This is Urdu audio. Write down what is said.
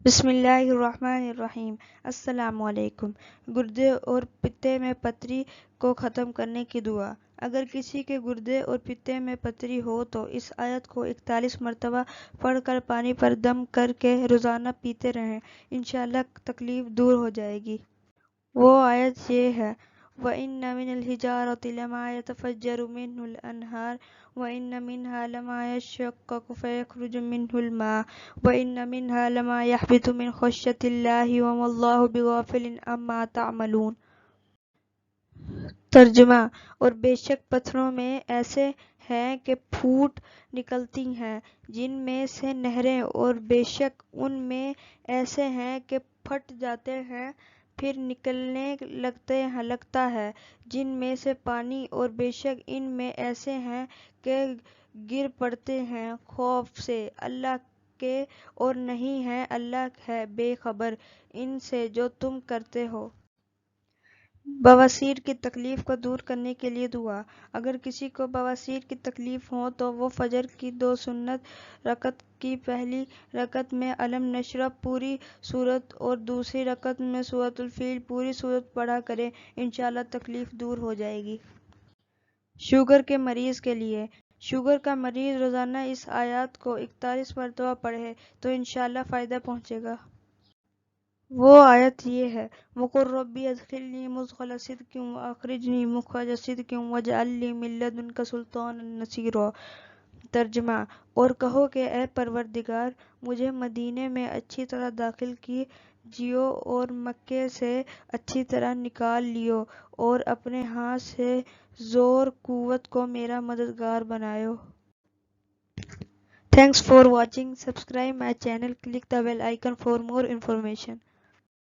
بسم اللہ الرحمن الرحیم۔ السلام علیکم۔ گردے اور پتے میں پتھری کو ختم کرنے کی دعا۔ اگر کسی کے گردے اور پتے میں پتھری ہو تو اس آیت کو 41 مرتبہ پڑھ کر پانی پر دم کر کے روزانہ پیتے رہیں، انشاءاللہ تکلیف دور ہو جائے گی۔ وہ آیت یہ ہے: وَإِنَّ مِنَ الْحِجَارَةِ لَمَا يَتَفَجَّرُ مِنْهُ الْأَنْهَارُ وَإِنَّ مِنْهَا لَمَا يَشَّقَّقُ فَيَخْرُجُ مِنْهُ الْمَاءُ وَإِنَّ مِنْهَا لَمَا يَهْبِطُ مِنْ خَشْيَةِ اللَّهِ وَمَا اللَّهُ بِغَافِلٍ عَمَّا تَعْمَلُونَ۔ ترجمہ: اور بے شک پتھروں میں ایسے ہیں کہ پھوٹ نکلتی ہیں جن میں سے نہریں، اور بے شک ان میں ایسے ہیں کہ پھٹ جاتے ہیں پھر نکلنے لگتا ہے جن میں سے پانی، اور بے شک ان میں ایسے ہیں کہ گر پڑتے ہیں خوف سے اللہ کے، اور نہیں ہے اللہ ہے بے خبر ان سے جو تم کرتے ہو۔ بواسیر کی تکلیف کو دور کرنے کے لیے دعا۔ اگر کسی کو بواسیر کی تکلیف ہو تو وہ فجر کی 2 سنت رکعت کی پہلی رکعت میں علم نشرح پوری سورت اور دوسری رکعت میں سورۃ الفیل پوری سورت پڑھا کرے، انشاءاللہ تکلیف دور ہو جائے گی۔ شوگر کے مریض کے لیے۔ شوگر کا مریض روزانہ اس آیات کو 41 مرتبہ پڑھے تو انشاءاللہ فائدہ پہنچے گا۔ وہ آیت یہ ہے: وَقُلْ رَبِّ أَدْخِلْنِي مُدْخَلَ صِدْقٍ وَأَخْرِجْنِی مُخْرَجَ صِدْقٍ وَاجْعَل لِّی مِن لَّدُنْکَ سُلْطَانًا نَصِیرًا۔ ترجمہ: اور کہو کہ اے پروردگار، مجھے مدینے میں اچھی طرح داخل کیجیو اور مکے سے اچھی طرح نکال لیو، اور اپنے ہاں سے زور قوت کو میرا مددگار بنایو۔ Thanks for watching. Subscribe my channel. Click the bell icon for more information.